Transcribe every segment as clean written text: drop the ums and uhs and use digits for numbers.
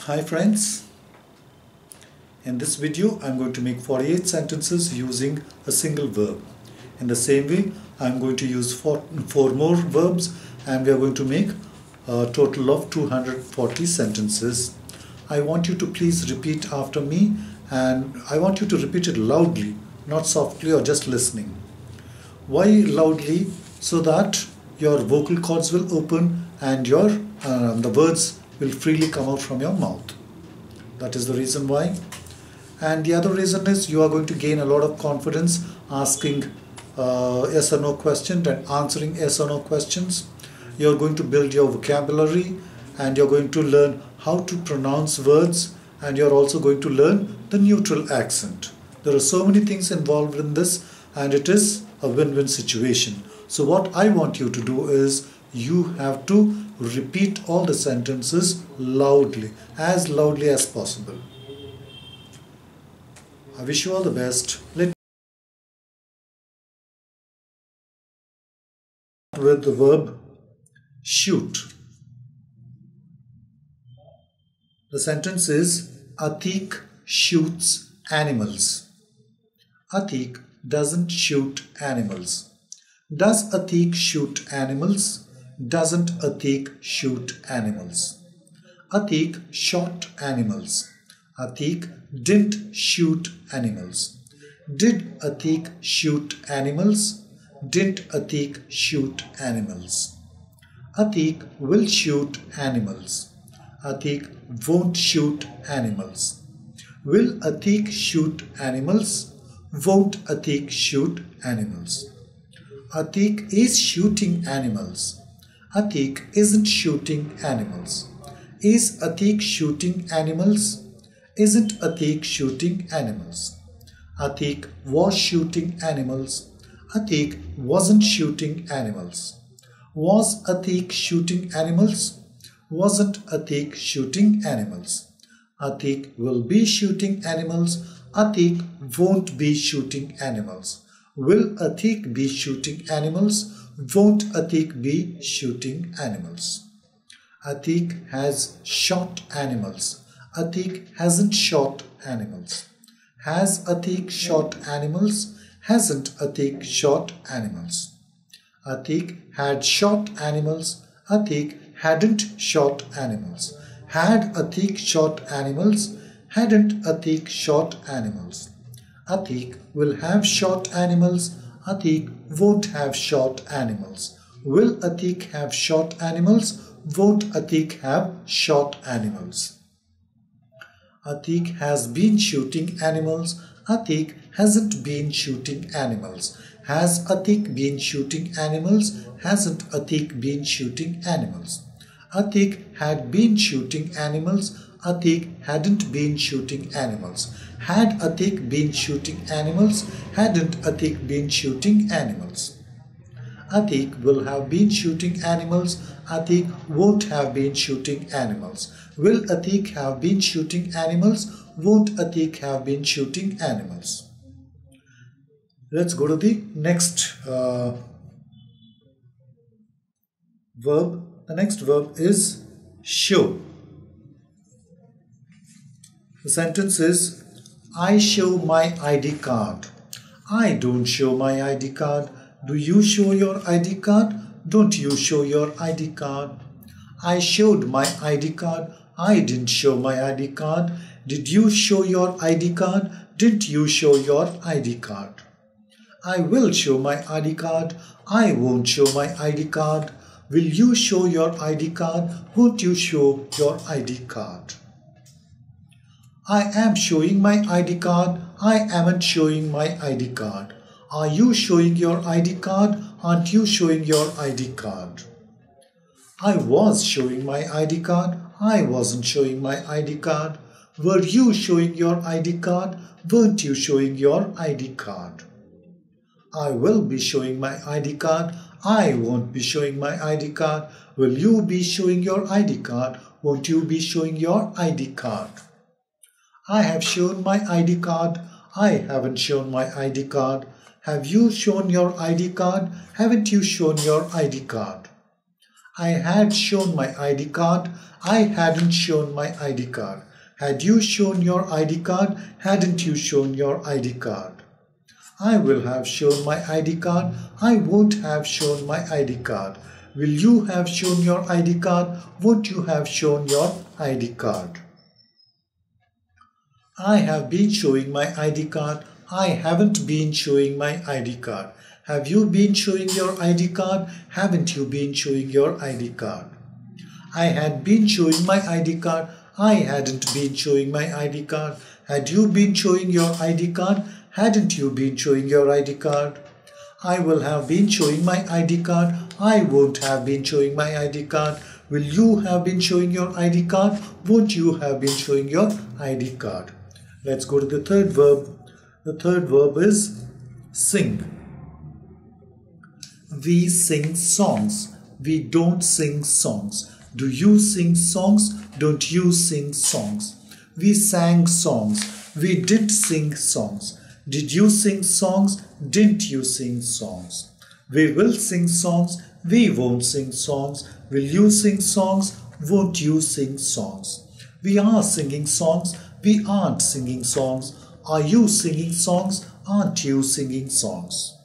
Hi friends, in this video I'm going to make 48 sentences using a single verb. In the same way I'm going to use four more verbs and we are going to make a total of 240 sentences. I want you to please repeat after me, and I want you to repeat it loudly, not softly or just listening. Why loudly? So that your vocal cords will open and the words will freely come out from your mouth. That is the reason why. And the other reason is you are going to gain a lot of confidence asking yes or no questions and answering yes or no questions. You are going to build your vocabulary and you are going to learn how to pronounce words, and you are also going to learn the neutral accent. There are so many things involved in this and it is a win-win situation. So what I want you to do is you have to repeat all the sentences loudly as possible. I wish you all the best. Let's start with the verb shoot. The sentence is Atik shoots animals. Atik doesn't shoot animals. Does Atik shoot animals? Doesn't Atik shoot animals? Atik shot animals. Atik didn't shoot animals. Did Atik shoot animals? Didn't Atik shoot animals? Atik will shoot animals. Atik won't shoot animals. Will Atik shoot animals? Won't Atik shoot animals? Atik is shooting animals. Atik isn't shooting animals. Is Atik shooting animals? Isn't Atik shooting animals? Atik was shooting animals. Atik wasn't shooting animals. Was Atik shooting animals? Wasn't Atik shooting animals? Atik will be shooting animals. Atik won't be shooting animals. Will Atik be shooting animals? Won't Atik be shooting animals? Atik has shot animals. Atik hasn't shot animals. Has Atik shot animals? Hasn't Atik shot animals? Atik had shot animals. Atik hadn't shot animals. Had Atik shot animals? Hadn't Atik shot animals? Atik will have shot animals. Atik won't have shot animals. Will Atik have shot animals? Won't Atik have shot animals? Atik has been shooting animals. Atik hasn't been shooting animals. Has Atik been shooting animals? Hasn't Atik been shooting animals? Atik had been shooting animals. Atik hadn't been shooting animals. Had Atik been shooting animals? Hadn't Atik been shooting animals? Atik will have been shooting animals. Atik won't have been shooting animals. Will Atik have been shooting animals? Won't Atik have been shooting animals? Let's go to the next verb. The next verb is show. The sentence is I show my ID card. I don't show my ID card. Do you show your ID card? Don't you show your ID card? I showed my ID card. I didn't show my ID card. Did you show your ID card? Didn't you show your ID card? I will show my ID card. I won't show my ID card. Will you show your ID card? Won't you show your ID card? I am showing my ID card. I aren't showing my ID card. Are you showing your ID card? Aren't you showing your ID card? I was showing my ID card. I wasn't showing my ID card. Were you showing your ID card? Weren't you showing your ID card? I will be showing my ID card. I won't be showing my ID card. Will you be showing your ID card? Won't you be showing your ID card? I have shown my ID card. I haven't shown my ID card. Have you shown your ID card? Haven't you shown your ID card? I had shown my ID card. I hadn't shown my ID card. Had you shown your ID card? Hadn't you shown your ID card? I will have shown my ID card. I won't have shown my ID card. Will you have shown your ID card? Won't you have shown your ID card? I have been showing my ID card. I haven't been showing my ID card. Have you been showing your ID card? Haven't you been showing your ID card? I had been showing my ID card. I hadn't been showing my ID card. Had you been showing your ID card? Hadn't you been showing your ID card? I will have been showing my ID card. I won't have been showing my ID card. Will you have been showing your ID card? Won't you have been showing your ID card? Let's go to the third verb. The third verb is sing. We sing songs. We don't sing songs. Do you sing songs? Don't you sing songs? We sang songs. We did sing songs. Did you sing songs? Didn't you sing songs? We will sing songs. We won't sing songs. Will you sing songs? Won't you sing songs? We are singing songs. We aren't singing songs. Are you singing songs? Aren't you singing songs?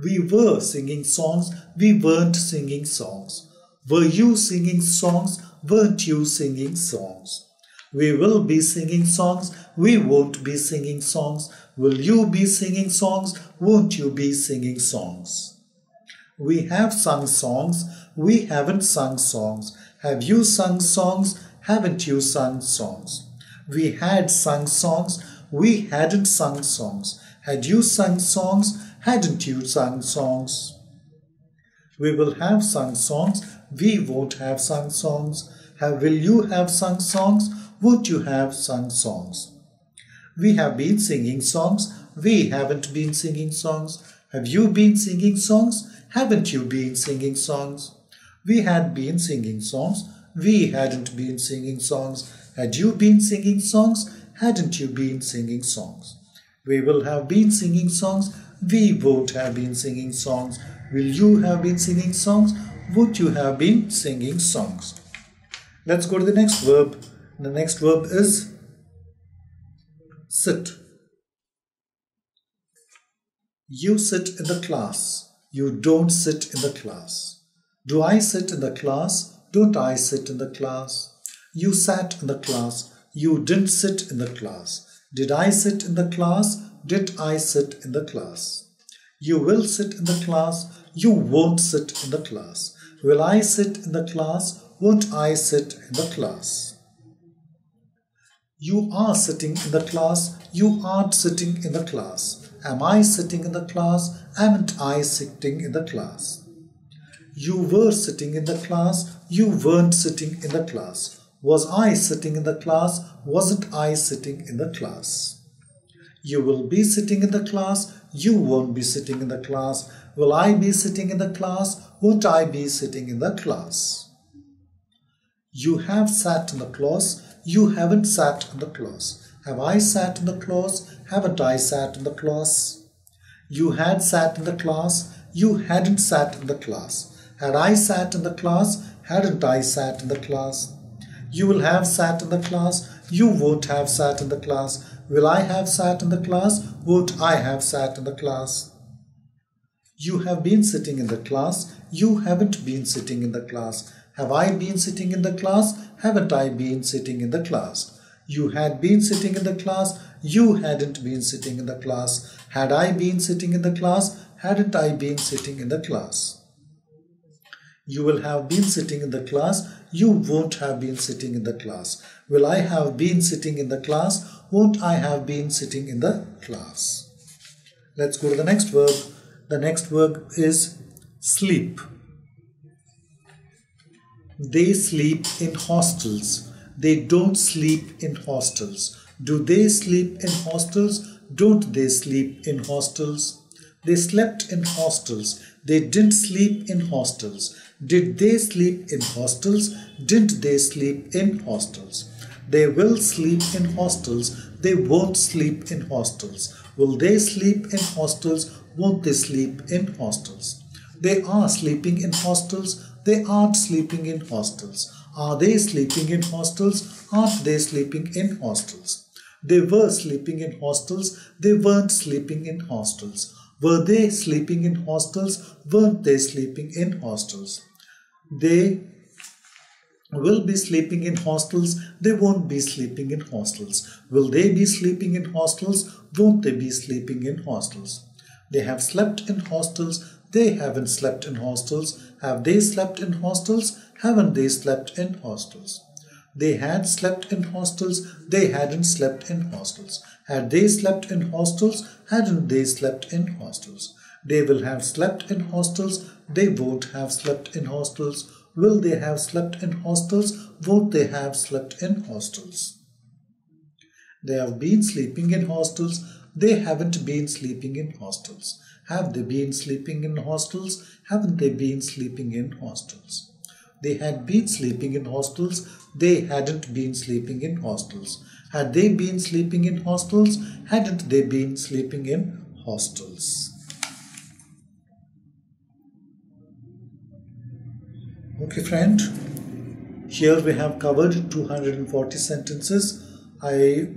We were singing songs. We weren't singing songs. Were you singing songs? Weren't you singing songs? We will be singing songs. We won't be singing songs. Will you be singing songs? Won't you be singing songs? We have sung songs. We haven't sung songs. Have you sung songs? Haven't you sung songs? We had sung songs. We hadn't sung songs. Had you sung songs? Hadn't you sung songs? We will have sung songs. We won't have sung songs. Will you have sung songs? Won't you have sung songs? We have been singing songs. We haven't been singing songs. Have you been singing songs? Haven't you been singing songs? We had been singing songs. We hadn't been singing songs. Had you been singing songs? Hadn't you been singing songs? We will have been singing songs. We won't have been singing songs. Will you have been singing songs? Won't you have been singing songs? Let's go to the next verb. The next verb is sit. You sit in the class. You don't sit in the class. Do I sit in the class? Don't I sit in the class? You sat in the class. You didn't sit in the class. Did I sit in the class? Did I sit in the class? You will sit in the class. You won't sit in the class. Will I sit in the class? Won't I sit in the class? You are sitting in the class. You aren't sitting in the class. Am I sitting in the class? Aren't I sitting in the class? You were sitting in the class. You weren't sitting in the class. Was I sitting in the class? Wasn't I sitting in the class? You will be sitting in the class. You won't be sitting in the class. Will I be sitting in the class? Won't I be sitting in the class? You have sat in the class. You haven't sat in the class. Have I sat in the class? Haven't I sat in the class? You had sat in the class. You hadn't sat in the class. Had I sat in the class? Hadn't I sat in the class? You will have sat in the class. You won't have sat in the class. Will I have sat in the class? Won't I have sat in the class? You have been sitting in the class. You haven't been sitting in the class. Have I been sitting in the class? Haven't I been sitting in the class? You had been sitting in the class. You hadn't been sitting in the class. Had I been sitting in the class? Hadn't I been sitting in the class? You will have been sitting in the class. You won't have been sitting in the class. Will I have been sitting in the class? Won't I have been sitting in the class? Let's go to the next verb. The next verb is sleep. They sleep in hostels. They don't sleep in hostels. Do they sleep in hostels? Don't they sleep in hostels? They slept in hostels. They didn't sleep in hostels. Did they sleep in hostels? Didn't they sleep in hostels? They will sleep in hostels. They won't sleep in hostels. Will they sleep in hostels? Won't they sleep in hostels? They are sleeping in hostels. They aren't sleeping in hostels. Are they sleeping in hostels? Aren't they sleeping in hostels? They were sleeping in hostels. They weren't sleeping in hostels. Were they sleeping in hostels? Weren't they sleeping in hostels? They will be sleeping in hostels. They won't be sleeping in hostels. Will they be sleeping in hostels? Won't they be sleeping in hostels? They have slept in hostels. They haven't slept in hostels. Have they slept in hostels? Haven't they slept in hostels? They had slept in hostels. They hadn't slept in hostels. Had they slept in hostels? Hadn't they slept in hostels? They will have slept in hostels. They won't have slept in hostels. Will they have slept in hostels? Won't they have slept in hostels? They have been sleeping in hostels. They haven't been sleeping in hostels. Have they been sleeping in hostels? Haven't they been sleeping in hostels? They had been sleeping in hostels. They hadn't been sleeping in hostels. Had they been sleeping in hostels? Hadn't they been sleeping in hostels? Okay, friend. Here we have covered 240 sentences. I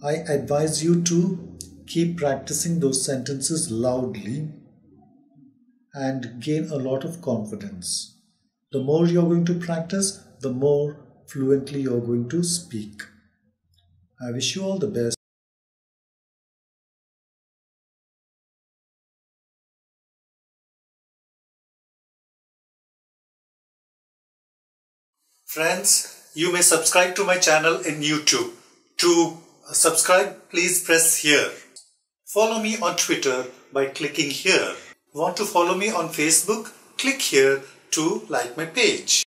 advise you to keep practicing those sentences loudly and gain a lot of confidence. The more you're going to practice, the more fluently you're going to speak. I wish you all the best. Friends, you may subscribe to my channel in YouTube. To subscribe, please press here. Follow me on Twitter by clicking here. Want to follow me on Facebook? Click here to like my page.